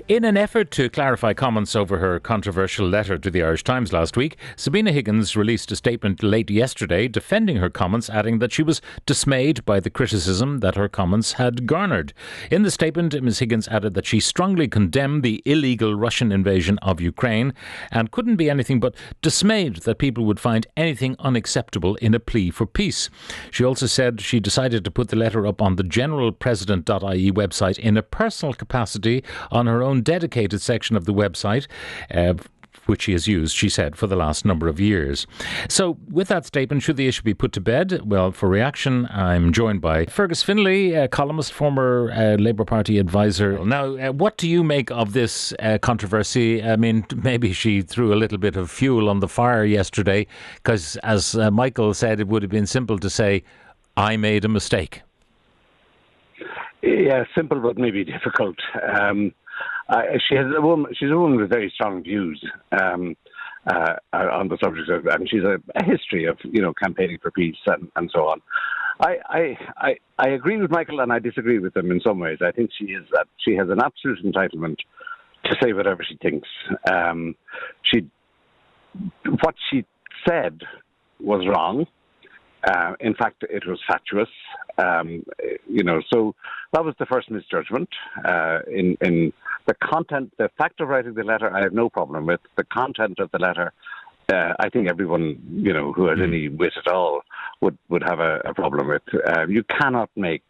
In an effort to clarify comments over her controversial letter to the Irish Times last week, Sabina Higgins released a statement late yesterday defending her comments, adding that she was dismayed by the criticism that her comments had garnered. In the statement, Ms Higgins added that she strongly condemned the illegal Russian invasion of Ukraine and couldn't be anything but dismayed that people would find anything unacceptable in a plea for peace. She also said she decided to put the letter up on the generalpresident.ie website in a personal capacity on her own dedicated section of the website, which she has used, she said, for the last number of years. So, with that statement, should the issue be put to bed? Well, for reaction, I'm joined by Fergus Finlay, a columnist, former Labour Party advisor. Now, what do you make of this controversy? I mean, maybe she threw a little bit of fuel on the fire yesterday, because, as Michael said, it would have been simple to say, I made a mistake. Yeah, simple but maybe difficult. She's a woman with very strong views on the subject of, and she's a history of campaigning for peace and so on. I agree with Michael and I disagree with him in some ways. I think she has an absolute entitlement to say whatever she thinks. What she said was wrong. In fact, it was fatuous. So that was the first misjudgment. In the content, the fact of writing the letter, I have no problem with. The content of the letter, I think everyone, who has any wit at all would have a problem with. You cannot make,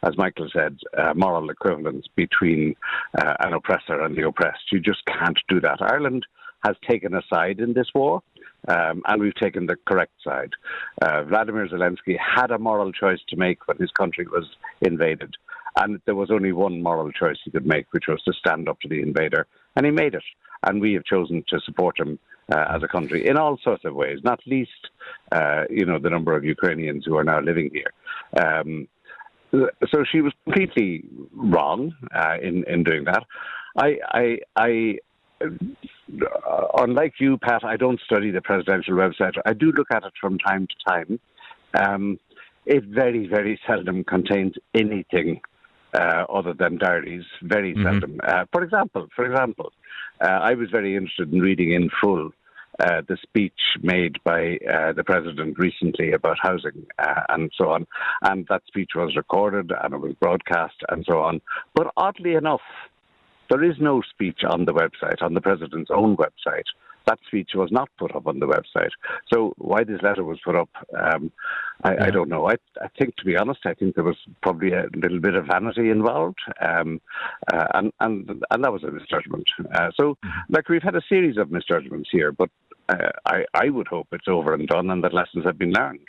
as Michael said, moral equivalence between an oppressor and the oppressed. You just can't do that. Ireland has taken a side in this war. And we've taken the correct side. Vladimir Zelensky had a moral choice to make when his country was invaded. And there was only one moral choice he could make, which was to stand up to the invader. And he made it. And we have chosen to support him as a country in all sorts of ways, not least, the number of Ukrainians who are now living here. So she was completely wrong in doing that. Unlike you, Pat, I don't study the presidential website. I do look at it from time to time. It very, very seldom contains anything other than diaries. Very seldom. For example, I was very interested in reading in full the speech made by the president recently about housing and so on. And that speech was recorded and it was broadcast and so on. But oddly enough, there is no speech on the website, on the president's own website. That speech was not put up on the website. So why this letter was put up, I don't know. I think, to be honest, I think there was probably a little bit of vanity involved, and that was a misjudgment. We've had a series of misjudgments here, but I would hope it's over and done and that lessons have been learned.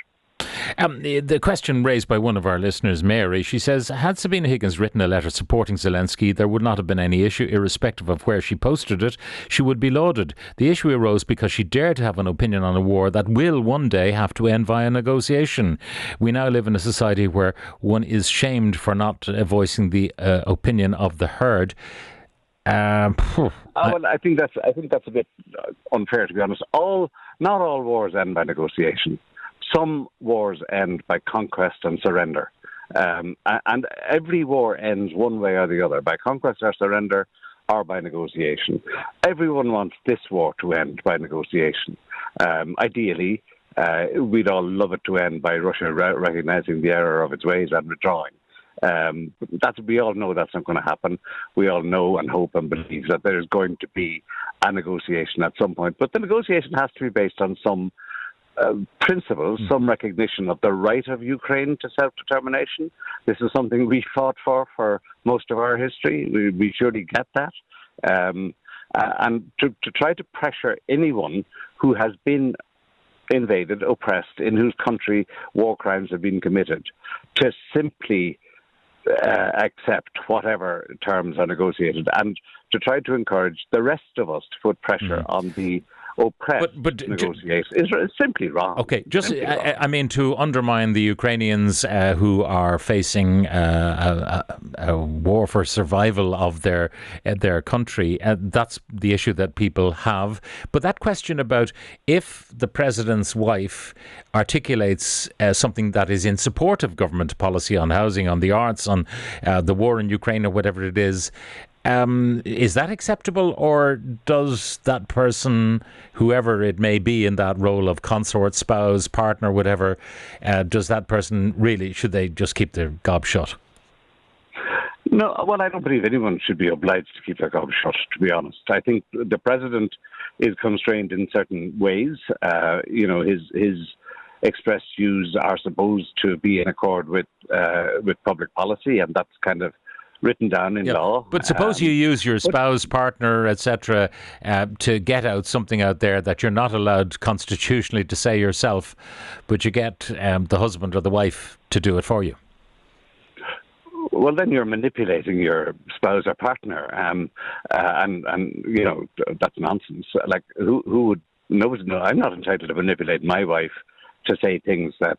The question raised by one of our listeners, Mary, she says, had Sabina Higgins written a letter supporting Zelensky, there would not have been any issue, irrespective of where she posted it. She would be lauded. The issue arose because she dared to have an opinion on a war that will one day have to end via negotiation. We now live in a society where one is shamed for not voicing the opinion of the herd. I think that's a bit unfair, to be honest. Not all wars end by negotiation. Some wars end by conquest and surrender. And every war ends one way or the other, by conquest or surrender or by negotiation. Everyone wants this war to end by negotiation. Ideally, we'd all love it to end by Russia recognizing the error of its ways and withdrawing. We all know that's not going to happen. We all know and hope and believe that there is going to be a negotiation at some point. But the negotiation has to be based on some principles, some recognition of the right of Ukraine to self-determination. This is something we fought for most of our history. We surely get that. And to try to pressure anyone who has been invaded, oppressed, in whose country war crimes have been committed, to simply accept whatever terms are negotiated, and to try to encourage the rest of us to put pressure on the oppressed to negotiate is simply wrong. Okay, I mean, to undermine the Ukrainians who are facing a war for survival of their country, that's the issue that people have. But that question about if the president's wife articulates something that is in support of government policy on housing, on the arts, on the war in Ukraine or whatever it is, Is that acceptable, or does that person, whoever it may be in that role of consort, spouse, partner, whatever, does that person really, should they just keep their gob shut? No, well, I don't believe anyone should be obliged to keep their gob shut, to be honest. I think the president is constrained in certain ways. His expressed views are supposed to be in accord with public policy, and that's kind of written down in law. But suppose you use your spouse, partner, etc., to get out something out there that you're not allowed constitutionally to say yourself, but you get the husband or the wife to do it for you. Well, then you're manipulating your spouse or partner, and that's nonsense. Like, who would? Nobody. No, I'm not entitled to manipulate my wife to say things that.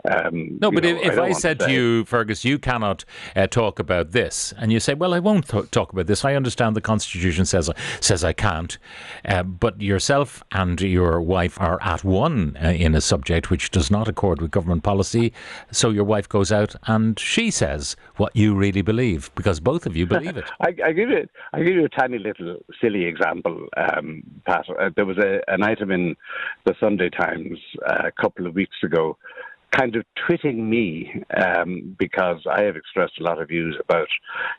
No, but if I said to you, Fergus, you cannot talk about this, and you say, well, I won't talk about this. I understand the Constitution says I can't, but yourself and your wife are at one in a subject which does not accord with government policy, so your wife goes out and she says what you really believe, because both of you believe it. I give you a tiny little silly example, Pat. There was an item in the Sunday Times a couple of weeks ago kind of twitting me because I have expressed a lot of views about,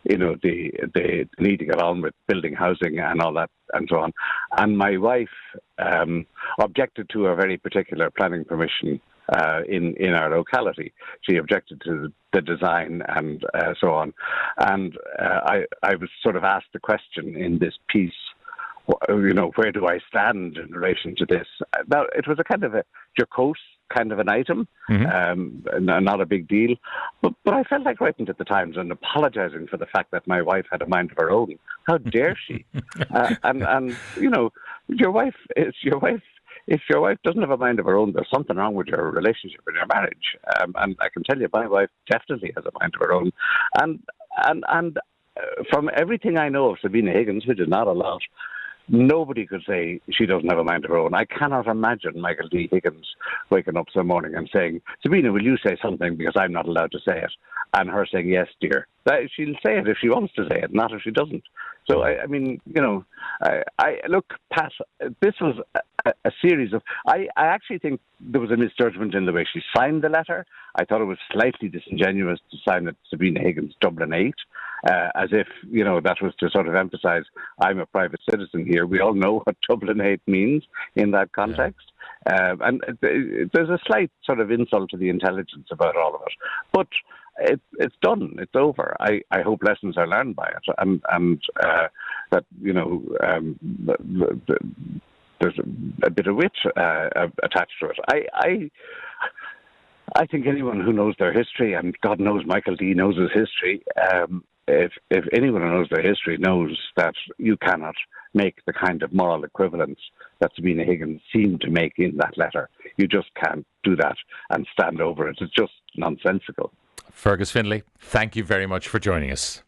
the need to get on with building housing and all that and so on. And my wife objected to a very particular planning permission in our locality. She objected to the design and so on. And I was sort of asked the question in this piece, where do I stand in relation to this? Now, it was a kind of a jocose kind of an item, not a big deal. But I felt like writing to the Times and apologising for the fact that my wife had a mind of her own. How dare she? Your wife is your wife. If your wife doesn't have a mind of her own, there's something wrong with your relationship and your marriage. And I can tell you, my wife definitely has a mind of her own. And from everything I know of Sabina Higgins, which is not a lot, nobody could say she doesn't have a mind of her own. I cannot imagine Michael D. Higgins waking up some morning and saying, Sabina, will you say something because I'm not allowed to say it? And her saying, yes, dear. She'll say it if she wants to say it, not if she doesn't. So, look, Pat, this was a series of... I actually think there was a misjudgment in the way she signed the letter. I thought it was slightly disingenuous to sign it Sabina Higgins Dublin 8, as if, that was to sort of emphasise I'm a private citizen here. We all know what Dublin 8 means in that context. Yeah. And there's a slight sort of insult to the intelligence about all of it. But it's done. It's over. I hope lessons are learned by it, and that there's a bit of wit attached to it. I think anyone who knows their history, and God knows Michael D knows his history, if anyone who knows their history knows that you cannot make the kind of moral equivalence that Sabina Higgins seemed to make in that letter. You just can't do that and stand over it. It's just nonsensical. Fergus Finlay, thank you very much for joining us.